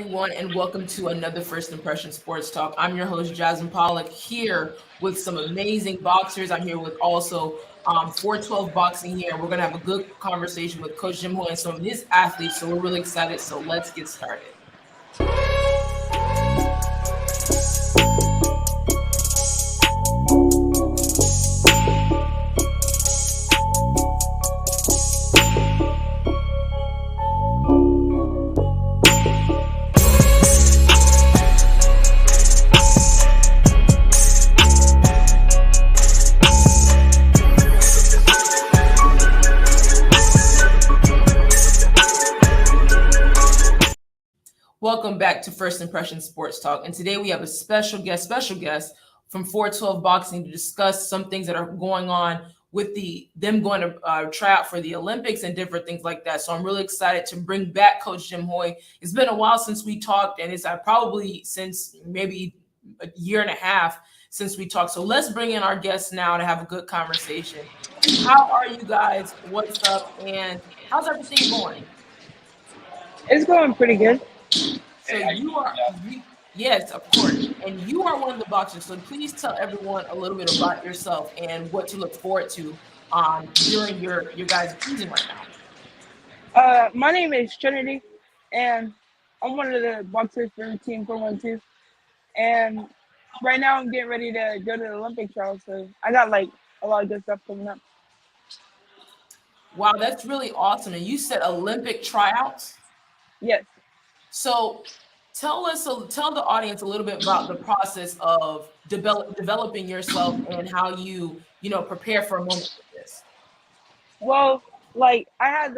everyone, and welcome to another First Impression Sports Talk. I'm your host, Jasmine Pollock, here with some amazing boxers. I'm here with also 412 Boxing here. We're going to have a good conversation with Coach Jim Hoy and some of his athletes, so we're really excited. So let's get started. Welcome back to First Impression Sports Talk. And today we have a special guest from 412 Boxing to discuss some things that are going on with them going to try out for the Olympics and different things like that. So I'm really excited to bring back Coach Jim Hoy. It's been a while since we talked, and it's probably since maybe a year and a half since we talked. So let's bring in our guests now to have a good conversation. How are you guys? What's up? And how's everything going? It's going pretty good. So yes, of course. And you are one of the boxers. So please tell everyone a little bit about yourself and what to look forward to during your guys' season right now. My name is Trinity, and I'm one of the boxers for Team 412. And right now I'm getting ready to go to the Olympic trials. So I got like a lot of good stuff coming up. Wow, that's really awesome. And you said Olympic tryouts? Yes. So tell the audience a little bit about the process of developing yourself and how you prepare for a moment like this. Well, like I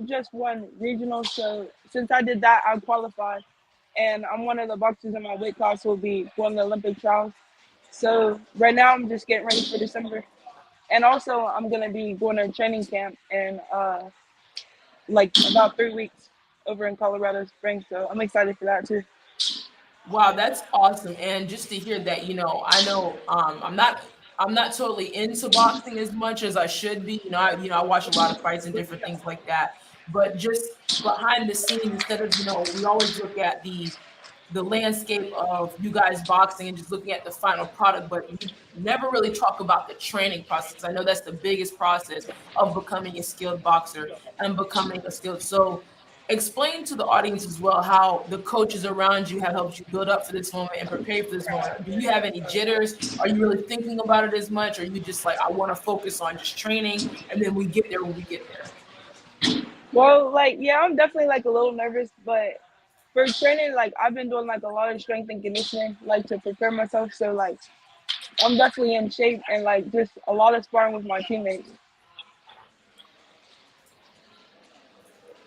just won regionals, so since I did that, I qualified, and I'm one of the boxers in my weight class who will be going to the Olympic trials. So right now I'm just getting ready for December, and also I'm gonna be going to a training camp in like about 3 weeks over in Colorado Springs, so I'm excited for that too. Wow, that's awesome. And just to hear that, I know I'm not totally into boxing as much as I should be. I watch a lot of fights and different things like that. But just behind the scenes, instead of, we always look at the landscape of you guys boxing and just looking at the final product, but you never really talk about the training process. I know that's the biggest process of becoming a skilled boxer and becoming a skilled. So explain to the audience as well how the coaches around you have helped you build up for this moment and prepare for this moment. Do you have any jitters? Are you really thinking about it as much? Or are you just like, I want to focus on just training and then we get there when we get there? Well, I'm definitely like a little nervous, but for training, like I've been doing like a lot of strength and conditioning, like to prepare myself. So like I'm definitely in shape and like just a lot of sparring with my teammates.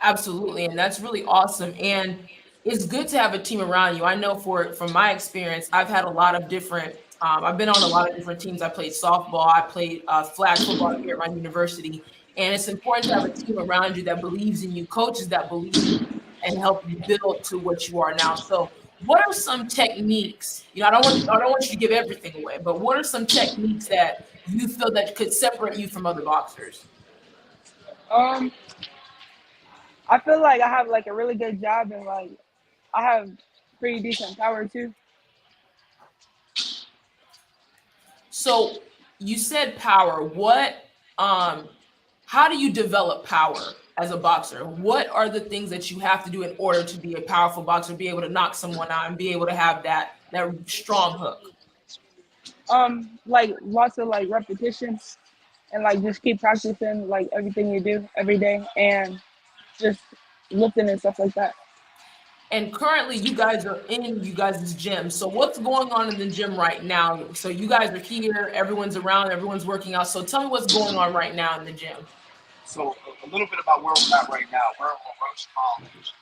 Absolutely, and that's really awesome. And it's good to have a team around you. I know from my experience, I've had a lot of different. I've been on a lot of different teams. I played softball. I played flag football here at my university, and it's important to have a team around you that believes in you, coaches that believe in you, and help you build to what you are now. So, what are some techniques? I don't want you to give everything away, but what are some techniques that you feel that could separate you from other boxers? I feel like I have like a really good job and like I have pretty decent power too. So you said power. How do you develop power as a boxer? What are the things that you have to do in order to be a powerful boxer, be able to knock someone out and be able to have that strong hook? Like lots of like repetitions and like just keep practicing like everything you do every day and just lifting and stuff like that. And currently you guys are in you guys' gym. So what's going on in the gym right now? So you guys are here, everyone's around, everyone's working out. So tell me what's going on right now in the gym. So a little bit about where we're at right now. We're at LaRoche College,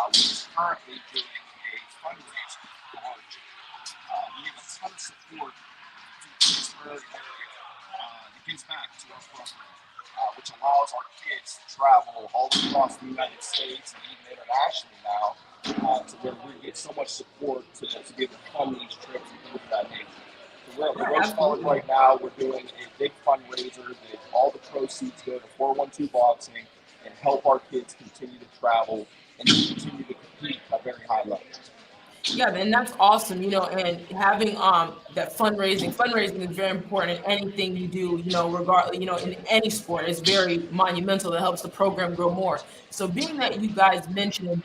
which is currently doing a fundraiser for our gym. We have a ton of support to this area that gives back to our program. Which allows our kids to travel all across the United States and even internationally now to where we get so much support to be able to fund these trips and things of that nature. So we're at the Roche College right now. We're doing a big fundraiser that all the proceeds go to 412 Boxing and help our kids continue to travel and continue to compete at very high level. Yeah, and that's awesome, and having that fundraising is very important in anything you do, regardless, in any sport, it's very monumental. It helps the program grow more. So being that you guys mentioned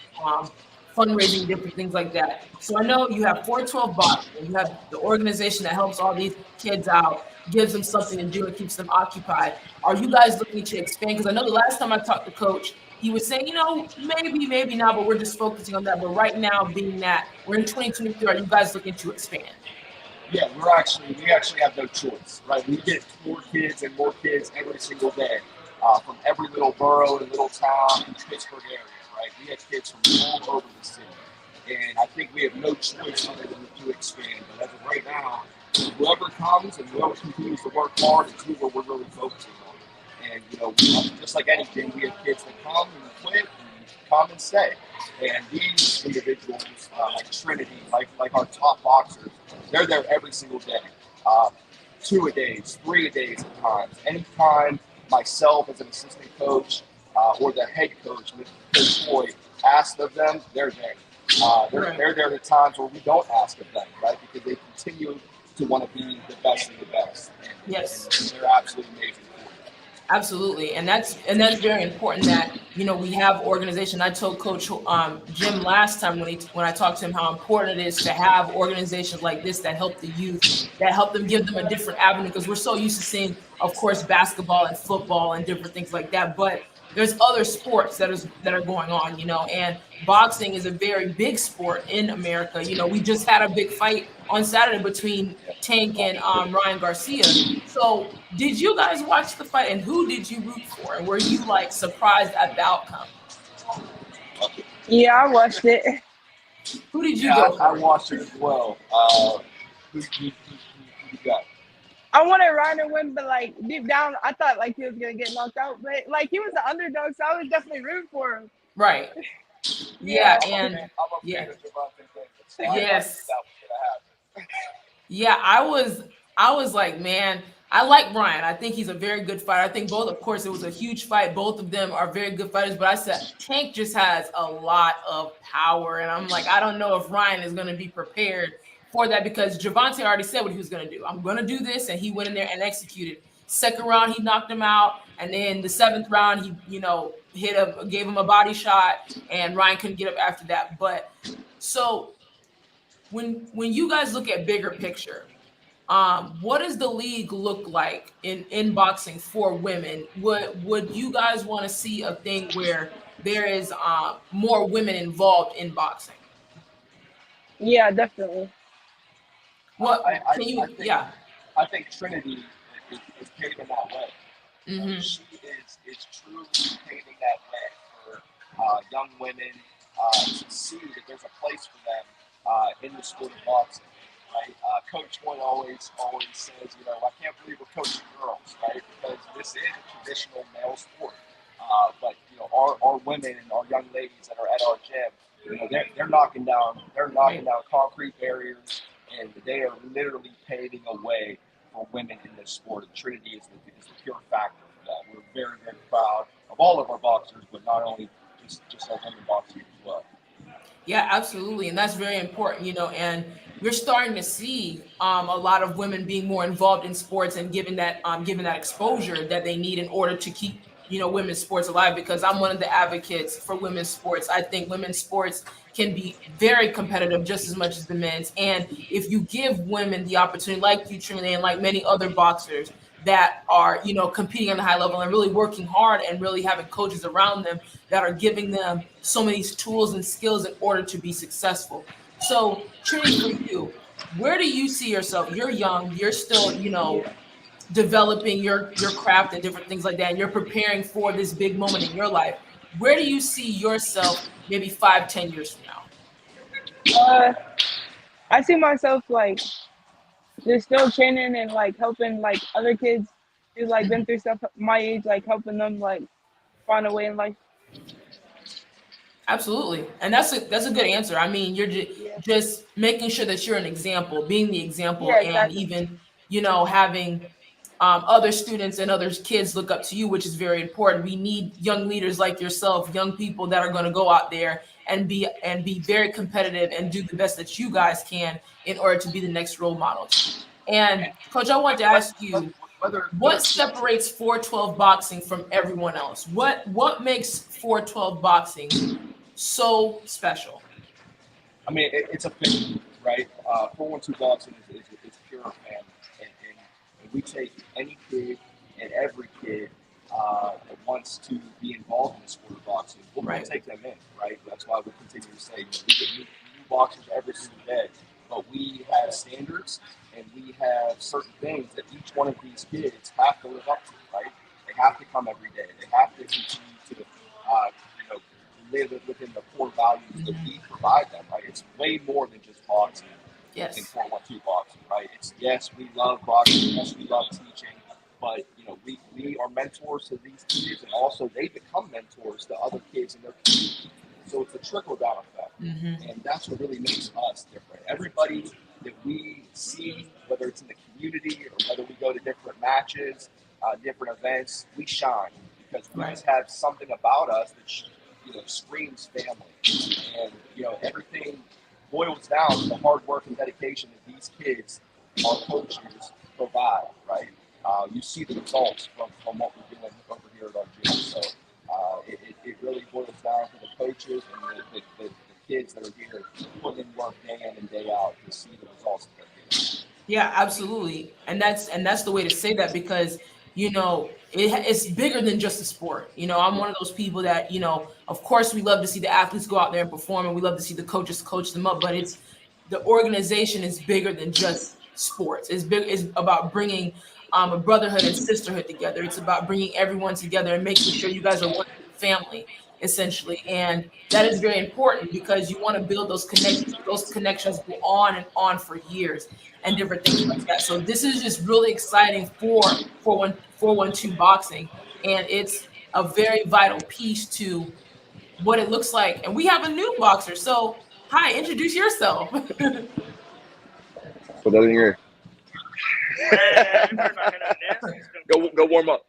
fundraising, different things like that. So I know you have 412 Boxing, you have the organization that helps all these kids out, gives them something to do and keeps them occupied. Are you guys looking to expand? Because I know the last time I talked to Coach, he was saying, maybe not, but we're just focusing on that. But right now, being that we're in 2023, are you guys looking to expand? Yeah, we actually have no choice, right? We get more kids and more kids every single day from every little borough and little town in the Pittsburgh area, right? We have kids from all over the city. And I think we have no choice other than to expand. But as of right now, whoever comes and whoever continues to work hard is who we're really focusing on. And, just like anything, we have kids that come and quit and come and stay. And these individuals, like Trinity, like our top boxers, they're there every single day. 2-a-days, 3-a-days at times. Anytime myself as an assistant coach or the head coach, Coach Floyd, asks of them, they're there. They're there at times where we don't ask of them, right? Because they continue to want to be the best of the best. And, yes. And they're absolutely amazing. Absolutely, and that's very important that we have organization. I told Coach Jim last time when I talked to him how important it is to have organizations like this that help the youth, that help them, give them a different avenue, because we're so used to seeing, of course, basketball and football and different things like that, but there's other sports that are going on, and boxing is a very big sport in America. We just had a big fight on Saturday between Tank and Ryan Garcia. So did you guys watch the fight, and who did you root for? And were you surprised at the outcome? Yeah, I watched it. Who did you go for? I watched it as well. Who you got? I wanted Ryan to win, but deep down, I thought he was gonna get knocked out. But he was the underdog, so I was definitely rooting for him. Right. Yeah, and I'm a fan of Gervonta Davis, so yes. That was gonna happen. Yeah, I was like, man, I like Ryan. I think he's a very good fighter. I think both, of course, it was a huge fight. Both of them are very good fighters. But I said Tank just has a lot of power, and I'm like, I don't know if Ryan is going to be prepared for that, because Gervonta already said what he was going to do. I'm going to do this, and he went in there and executed. Second round, he knocked him out, and then the 7th round, he gave him a body shot, and Ryan couldn't get up after that. But so when you guys look at bigger picture, what does the league look like in boxing for women? Would you guys want to see a thing where there is more women involved in boxing? Yeah, definitely. What I think Trinity is paving that way. Mm-hmm. She is truly paving that way for young women to see that there's a place for them in the sport of boxing. Right? Coach Floyd always says, I can't believe we're coaching girls, right? Because this is a traditional male sport. But our women and our young ladies that are at our gym, they're knocking down concrete barriers, and they are literally paving a way for women in this sport. And Trinity is the pure factor for that. We're very, very proud of all of our boxers, but not only just our women boxers as well. Yeah, absolutely, and that's very important, and we're starting to see a lot of women being more involved in sports and given that exposure that they need in order to keep women's sports alive, because I'm one of the advocates for women's sports. I think women's sports can be very competitive just as much as the men's. And if you give women the opportunity, like you, Trinity, and like many other boxers that are, competing on a high level and really working hard and really having coaches around them that are giving them so many tools and skills in order to be successful. So, Trinity, for you, where do you see yourself? You're young, you're still, developing your craft and different things like that, and you're preparing for this big moment in your life. Where do you see yourself maybe 5-10 years from now? I see myself just still training and helping other kids who been through stuff my age, helping them find a way in life. Absolutely, and that's a good answer. I mean, you're just making sure that you're an example, being the example, and even having other students and other kids look up to you, which is very important. We need young leaders like yourself, young people that are going to go out there and be very competitive and do the best that you guys can in order to be the next role models. And Coach, I wanted to ask you, what separates 412 boxing from everyone else? What makes 412 boxing so special? I mean, it's a family, right? 412 boxing is pure family, and we take any kid and every kid that wants to be involved in the sport of boxing. We'll take them in, right? That's why we continue to say, we get new boxers every single day, but we have standards and we have certain things that each one of these kids have to live up to, right? They have to come every day. They have to continue to, live within the core values that we provide them, right? It's way more than just boxing. Yes. In 412 boxing, right? It's, yes, we love boxing, yes, we love teaching, but we are mentors to these kids, and also they become mentors to other kids in their community. So it's a trickle down effect, and that's what really makes us different. Everybody that we see, whether it's in the community or whether we go to different matches, different events, we shine because we just have something about us that screams family, and everything boils down to the hard work and dedication that these kids, our coaches, provide, right? You see the results from what we're doing over here at our gym. So it really boils down to the coaches and the kids that are here putting in work day in and day out to see the results that they're getting. Yeah, absolutely. And that's the way to say that, because it's bigger than just a sport. I'm one of those people that, of course we love to see the athletes go out there and perform, and we love to see the coaches coach them up, but the organization is bigger than just sports. It's about bringing a brotherhood and sisterhood together. It's about bringing everyone together and making sure you guys are one family, essentially. And that is very important because you want to build those connections. Those connections go on and on for years and different things like that. So this is just really exciting for 412 boxing, and it's a very vital piece to what it looks like. And we have a new boxer. So hi, introduce yourself. Put that in your ear. Go warm up.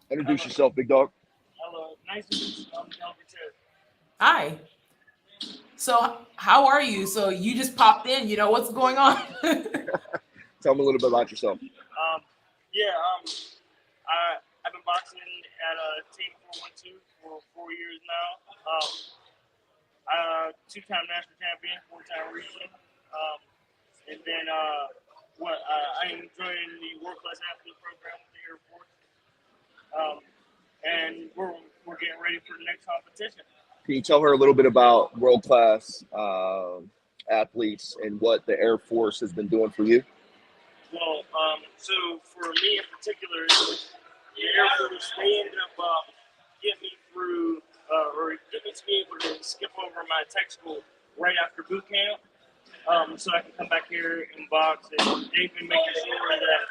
Introduce yourself, big dog. Hello, nice to meet you. I'm Elvis. Hi. So how are you? So you just popped in, what's going on? Tell me a little bit about yourself. I've been boxing at Team 412 for 4 years now. Two-time national champion, 4-time region. And then I am joining the World Class Athlete program with the Air Force. And we're getting ready for the next competition. Can you tell her a little bit about World Class athletes and what the Air Force has been doing for you? Well, so for me in particular, the Air Force, they ended up getting me through, or getting me to be able to skip over my tech school right after boot camp, so I can come back here and box. And they've been making sure that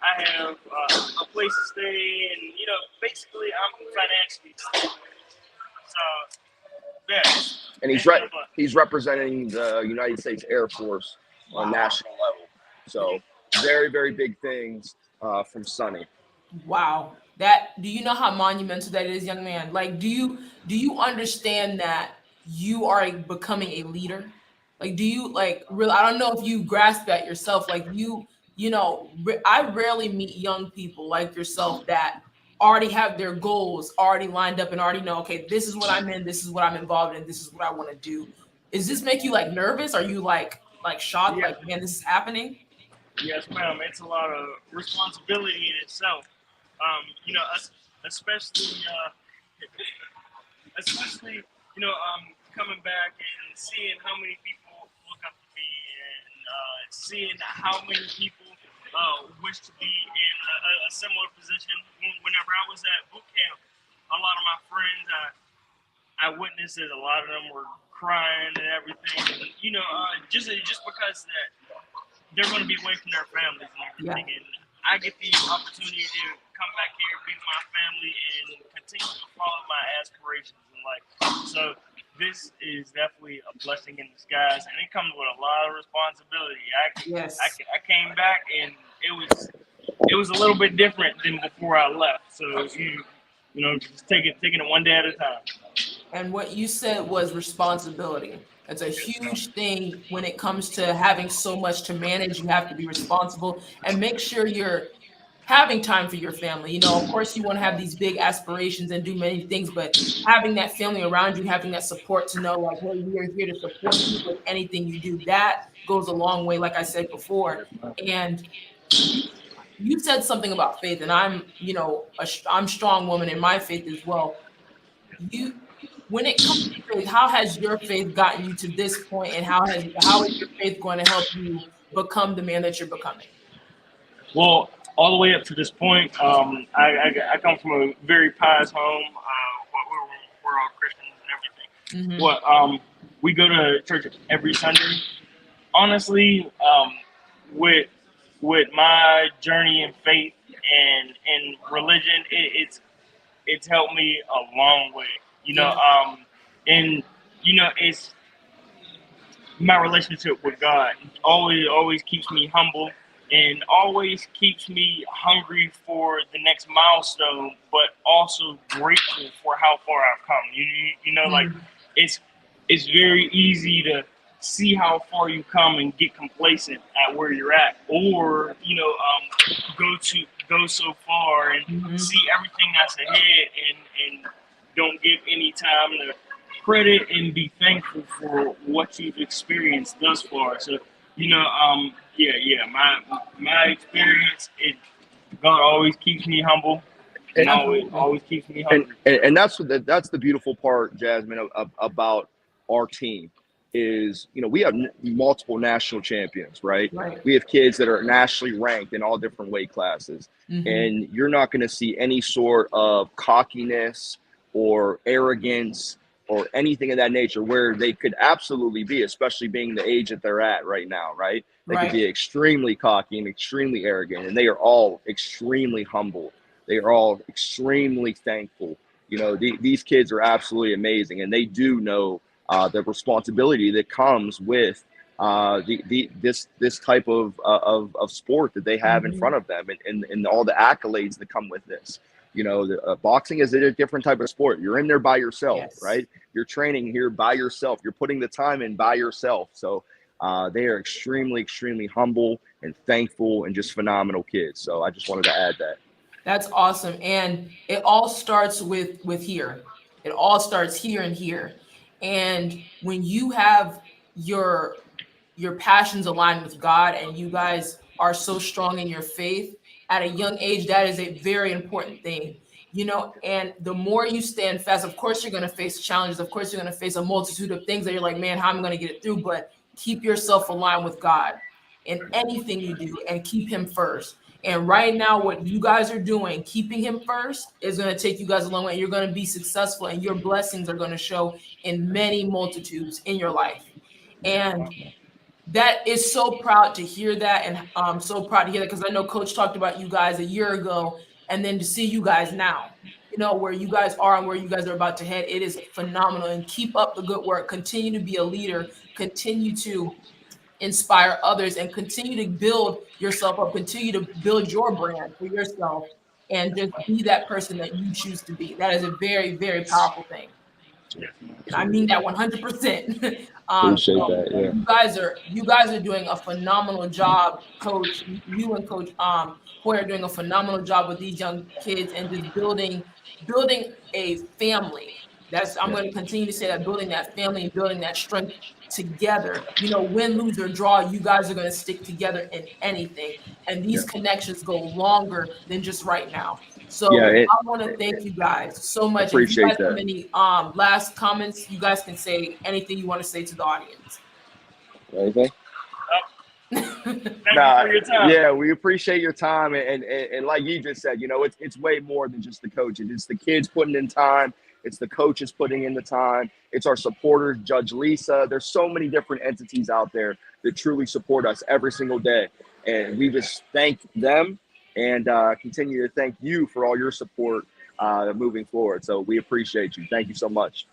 I have a place to stay, and basically I'm financially stable. So. Yeah. And he's representing the United States Air Force on national level. So very, very big things from Sonny. Wow. Do you know how monumental that is, young man? Like, do you understand that you are becoming a leader? Like, do you really, I don't know if you grasp that yourself. Like I rarely meet young people like yourself that already have their goals already lined up and already know, okay, this is what I'm in, this is what I'm involved in, this is what I want to do. Does this make you nervous? Are you like shocked? Yeah. Like, man, this is happening? Yes, ma'am. It's a lot of responsibility in itself. Especially coming back and seeing how many people look up to me, and seeing how many people wish to be in a similar position. Whenever I was at boot camp, a lot of my friends, I witnessed it. A lot of them were crying and everything. And, just because that they're going to be away from their families and everything. Yeah. And I get the opportunity to come back here, be with my family, and continue to follow my aspirations in life. So this is definitely a blessing in disguise, and it comes with a lot of responsibility. I came back, and it was a little bit different than before I left. So just taking it one day at a time. And what you said was responsibility. It's a huge thing when it comes to having so much to manage. You have to be responsible and make sure you're having time for your family. Of course, you want to have these big aspirations and do many things, but having that family around you, having that support to know, like, hey, we are here to support you with anything you do, that goes a long way, like I said before. And you said something about faith, and I'm a strong woman in my faith as well. When it comes to faith, how has your faith gotten you to this point, and how is your faith going to help you become the man that you're becoming? Well, all the way up to this point, I come from a very pious home. We're all Christians and everything. But we go to church every Sunday. Honestly, with my journey in faith and religion, it's helped me a long way. It's my relationship with God always keeps me humble and always keeps me hungry for the next milestone, but also grateful for how far I've come. Like it's very easy to see how far you come and get complacent at where you're at, or go so far and see everything that's ahead and don't give any time to credit and be thankful for what you've experienced thus far. So, my experience, God always keeps me humble and always keeps me hungry. And that's the beautiful part, Jasmine, about our team is, we have multiple national champions, right? We have kids that are nationally ranked in all different weight classes. And you're not going to see any sort of cockiness or arrogance or anything of that nature, where they could absolutely be, especially being the age that they're at right now, right? They could be extremely cocky and extremely arrogant, and they are all extremely humble. They are all extremely thankful. These kids are absolutely amazing, and they do know the responsibility that comes with this type of sport that they have in front of them, and all the accolades that come with this. Boxing is a different type of sport. You're in there by yourself, right? You're training here by yourself. You're putting the time in by yourself. So they are extremely, extremely humble and thankful and just phenomenal kids. So I just wanted to add that. That's awesome. And it all starts with here. It all starts here and here. And when you have your passions aligned with God, and you guys are so strong in your faith at a young age, that is a very important thing, and the more you stand fast, of course, you're going to face challenges. Of course, you're going to face a multitude of things that you're like, man, how am I going to get it through? But keep yourself aligned with God in anything you do, and keep him first. And right now, what you guys are doing, keeping him first, is going to take you guys a long way. You're going to be successful, and your blessings are going to show in many multitudes in your life. And that is so proud to hear that. And I'm so proud to hear that, because I know Coach talked about you guys a year ago, and then to see you guys now, where you guys are and where you guys are about to head, it is phenomenal. And keep up the good work. Continue to be a leader. Continue to inspire others, and continue to build yourself up. Continue to build your brand for yourself, and just be that person that you choose to be. That is a very, very powerful thing. And I mean that 100%. Appreciate that. Yeah. You guys are doing a phenomenal job, Coach. You and Coach Hoyer are doing a phenomenal job with these young kids, and just building a family. I'm going to continue to say that, building that family and building that strength together. Win, lose, or draw, you guys are going to stick together in anything. And these connections go longer than just right now. So I want to thank you guys so much. Appreciate if you guys have any last comments, you guys can say anything you want to say to the audience. Anything? Thank you for your time. Yeah, we appreciate your time, and like you just said, it's way more than just the coaches. It's the kids putting in time. It's the coaches putting in the time. It's our supporters, Judge Lisa. There's so many different entities out there that truly support us every single day, and we just thank them and continue to thank you for all your support moving forward. So we appreciate you. Thank you so much.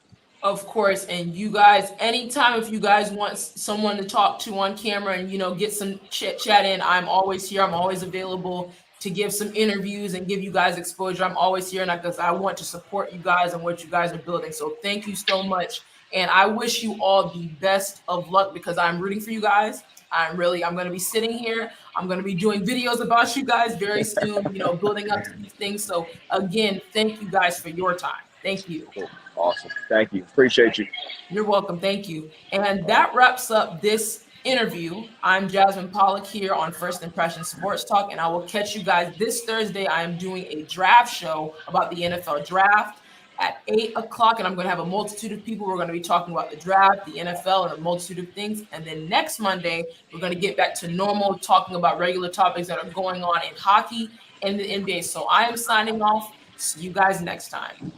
Of course. And you guys, anytime if you guys want someone to talk to on camera and, get some chat in, I'm always here. I'm always available. to give some interviews and give you guys exposure. I'm always here because I want to support you guys and what you guys are building. So thank you so much. And I wish you all the best of luck because I'm rooting for you guys. I'm going to be sitting here. I'm going to be doing videos about you guys very soon, building up to these things. So again, thank you guys for your time. Thank you. Awesome. Thank you. Appreciate you. You're welcome. Thank you. And that wraps up this interview. I'm Jasmine Pollock here on First Impression Sports Talk, and I will catch you guys this Thursday. I am doing a draft show about the NFL draft at 8 o'clock, and I'm going to have a multitude of people. We're going to be talking about the draft, the NFL, and a multitude of things. And then next Monday, we're going to get back to normal, talking about regular topics that are going on in hockey and the NBA. So I am signing off. See you guys next time.